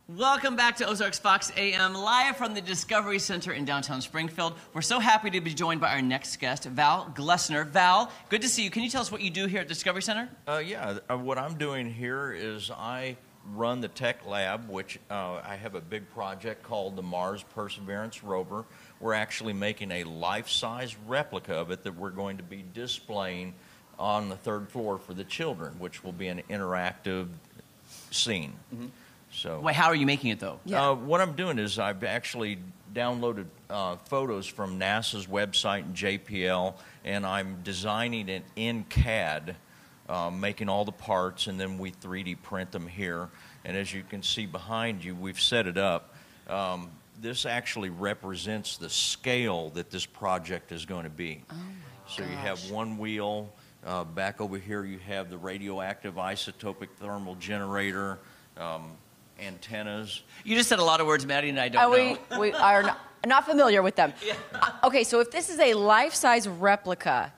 Welcome back to Ozarks Fox AM, live from the Discovery Center in downtown Springfield. We're so happy to be joined by our next guest, Val Glessner. Val, good to see you. Can you tell us what you do here at Discovery Center? What I'm doing here is I run the tech lab, which I have a big project called the Mars Perseverance rover. We're actually making a life-size replica of it that we're going to be displaying on the third floor for the children, which will be an interactive scene. Mm-hmm. So, wait, how are you making it, though? What I'm doing is I've actually downloaded photos from NASA's website and JPL, and I'm designing it in CAD, making all the parts, and then we 3D print them here. And as you can see behind you, we've set it up. This actually represents the scale that this project is going to be. Oh my So gosh. you have one wheel. Back over here, you have the radioactive isotopic thermal generator. Antennas. You just said a lot of words Maddie and I don't know. We are not familiar with them. Yeah. Okay, so if this is a life-size replica,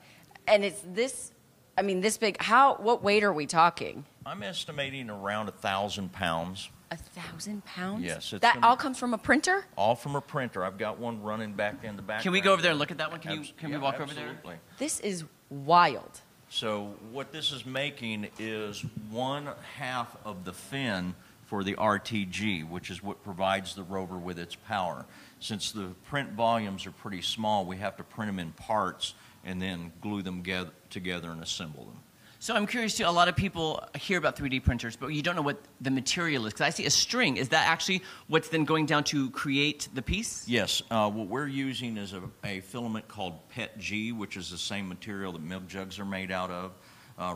and it's this, I mean, this big, what weight are we talking? I'm estimating around 1,000 pounds. 1,000 pounds? Yes. That all comes from a printer? All from a printer. I've got one running back in the background. Can we go over there and look at that one? Can we walk over there? Absolutely. This is wild. So what this is making is 1/2 of the fin for the RTG, which is what provides the rover with its power. Since the print volumes are pretty small, we have to print them in parts and then glue them together and assemble them. So I'm curious, too, a lot of people hear about 3D printers, but you don't know what the material is. Because I see a string. Is that actually what's then going down to create the piece? Yes. What we're using is a filament called PETG, which is the same material that milk jugs are made out of.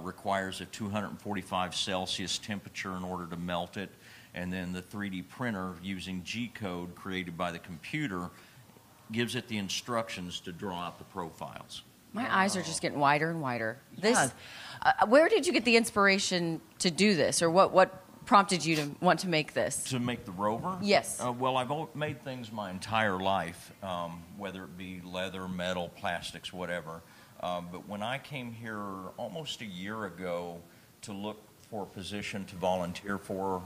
Requires a 245 Celsius temperature in order to melt it. And then the 3D printer, using G-code created by the computer, gives it the instructions to draw out the profiles. My eyes are just getting wider and wider. Yeah. Where did you get the inspiration to do this, or what prompted you to want to make this? To make the rover? Yes. Well, I've made things my entire life, whether it be leather, metal, plastics, whatever. But when I came here almost a year ago to look for a position to volunteer for,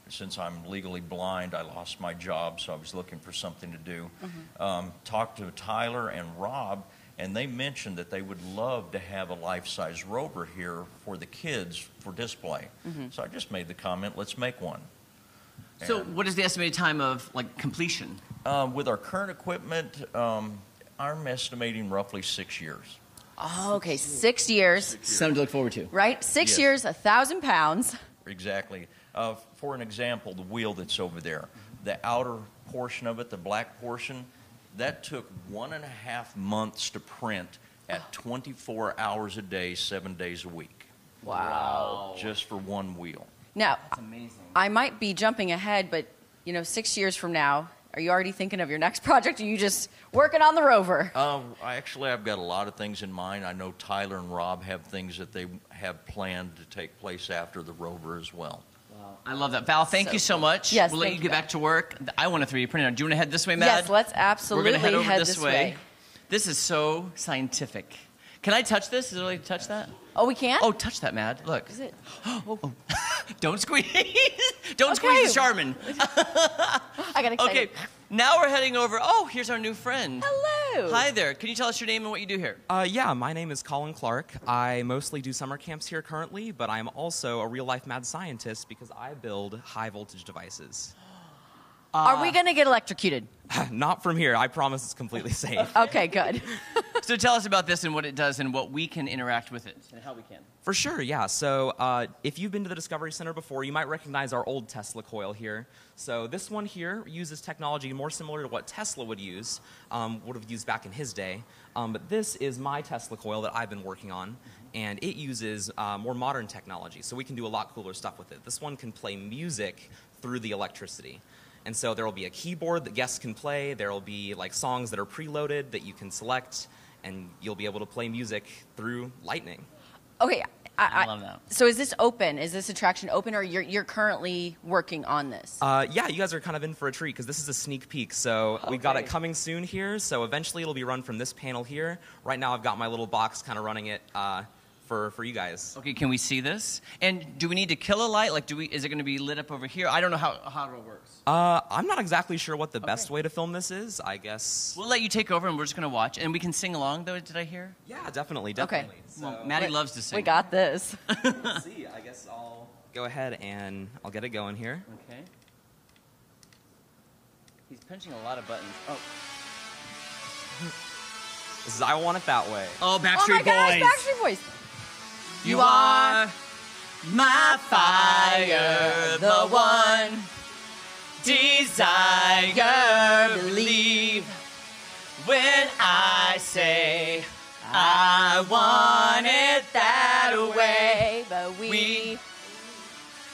since I'm legally blind, I lost my job, so I was looking for something to do. Mm-hmm. Talked to Tyler and Rob, and they mentioned that they would love to have a life-size rover here for the kids for display. Mm-hmm. So I just made the comment, let's make one. So what is the estimated time of completion? With our current equipment, I'm estimating roughly 6 years. Oh, okay, 6 years. Something to look forward to. Right? 6 Yes. years, 1,000 pounds. Exactly. For an example, the wheel that's over there, the outer portion of it, the black portion, that took 1.5 months to print at 24 hours a day, 7 days a week. Wow. Just for one wheel. Now, That's amazing. I might be jumping ahead, but 6 years from now, are you already thinking of your next project, or are you just working on the rover? I've got a lot of things in mind. I know Tyler and Rob have things that they have planned to take place after the rover as well. Wow. I love that. Val, thank you so much. Yes, we'll let you get back to work. I want a 3D printer. Do you want to head this way, Matt? Yes, let's absolutely We're going to head over this way. way. This is so scientific. Can I touch this? Is it really to touch that? Oh, we can? Oh, touch that, Mad. Look. Is it? Oh. Don't squeeze. Don't squeeze the Charmin. I got excited. Okay, now we're heading over. Oh, here's our new friend. Hello. Hi there. Can you tell us your name and what you do here? Yeah, my name is Colin Clark. I mostly do summer camps here currently, but I'm also a real-life mad scientist because I build high-voltage devices. Are we going to get electrocuted? Not from here. I promise it's completely safe. Okay, good. So tell us about this and what it does and what we can interact with it and how we can. For sure, yeah. So if you've been to the Discovery Center before, you might recognize our old Tesla coil here. So this one here uses technology more similar to what Tesla would have used back in his day. But this is my Tesla coil that I've been working on, and it uses more modern technology. So we can do a lot cooler stuff with it. This one can play music through the electricity. And so there will be a keyboard that guests can play. There will be songs that are preloaded that you can select, and you'll be able to play music through lightning. Okay. I love that. So is this open? Is this attraction open, or you're currently working on this? Yeah, you guys are kind of in for a treat because this is a sneak peek. So we've got it coming soon here. So eventually it'll be run from this panel here. Right now I've got my little box kind of running it for you guys. Okay, can we see this? And do we need to kill a light? Like, is it going to be lit up over here? I don't know how it works. I'm not exactly sure what the best way to film this is. I guess We'll let you take over, and we're just going to watch. And we can sing along, though, did I hear? yeah, definitely. Okay. So, Well, Maddie loves to sing. We got this. let's see. I guess I'll go ahead and I'll get it going here. Okay. He's punching a lot of buttons. Oh, This is I Want It That Way. oh, Oh my Backstreet gosh, Boys. Backstreet Boys. You are my fire, the one desire. Believe when I say I want it that way. But We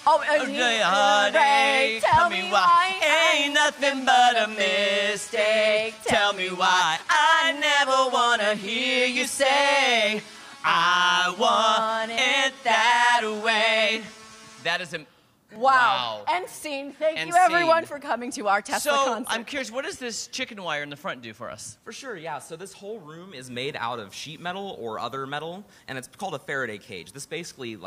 Oh, heartache. Tell me why ain't nothing but a mistake. Tell me why I never wanna hear you say I want it that way. That is a Wow. End scene. Thank End you, everyone, scene. for coming to our Tesla So concert. I'm curious, what does this chicken wire in the front do for us? For sure, yeah. So this whole room is made out of sheet metal or other metal, and it's called a Faraday cage. This basically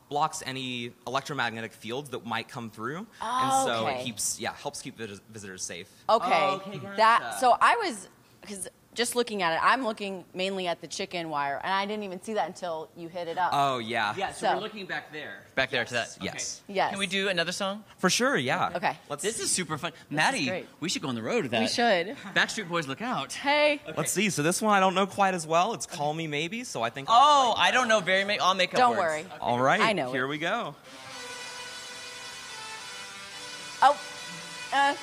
blocks any electromagnetic fields that might come through, and so Okay. it helps keep visitors safe. Okay. Oh, okay, gotcha. So I was, because just looking at it, I'm looking mainly at the chicken wire, and I didn't even see that until you hit it up. Oh yeah. Yeah, so So- we're looking back there. Back there to that. Okay. Yes. Yes. Can we do another song? For sure, yeah. Okay. This is super fun. Maddie, great. we should go on the road with that. We should. Backstreet Boys, look out. Hey. Let's see. So this one I don't know quite as well. It's Call Me Maybe. So I think. Oh, I don't know very many. I'll make up Don't words. worry. All right. I know Here it. we go. Oh. Well,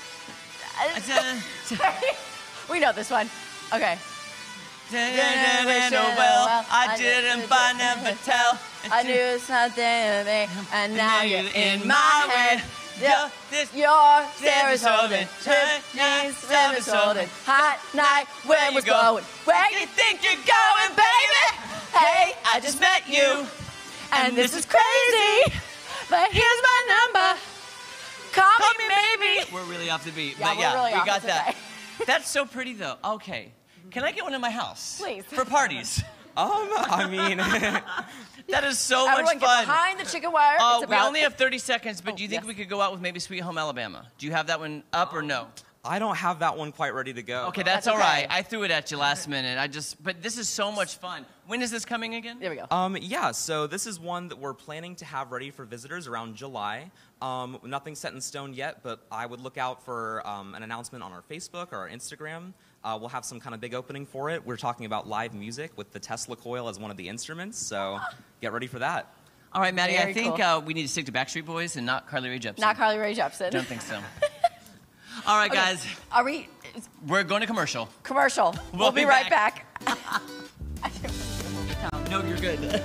We know this one. Okay. well, I didn't, but never tell. I knew something of me, and now you're in my head. Yeah, this Your Sarah's holding, holding, Sarah's holding. Hot night, where you we're go. going? Where you think you're going, baby? Hey, I just met you, and this is crazy. But here's my number. Call me maybe. We're really off the beat. Yeah, but we're yeah, really we off. got It's that. okay. That's so pretty, though. Okay. Can I get one in my house? Please. For parties. I mean, That is so Everyone much get fun. behind the chicken wire. Oh, It's we about- only have 30 seconds, but do you think yes. we could go out with maybe Sweet Home Alabama? Do you have that one up or no? I don't have that one quite ready to go. Okay, that's That's all right. okay. I threw it at you last minute. But this is so much fun. When is this coming again? There we go. Yeah, so this is one that we're planning to have ready for visitors around July. Nothing's set in stone yet, but I would look out for an announcement on our Facebook or our Instagram. We'll have some kind of big opening for it. We're talking about live music with the Tesla coil as one of the instruments, so get ready for that. All right, Maddie, I Very think cool. we need to stick to Backstreet Boys and not Carly Rae Jepsen. Not Carly Rae Jepsen. Don't think so. All right, Okay. guys, Are we we're going to commercial. commercial? We'll be be right back. back. No, you're good.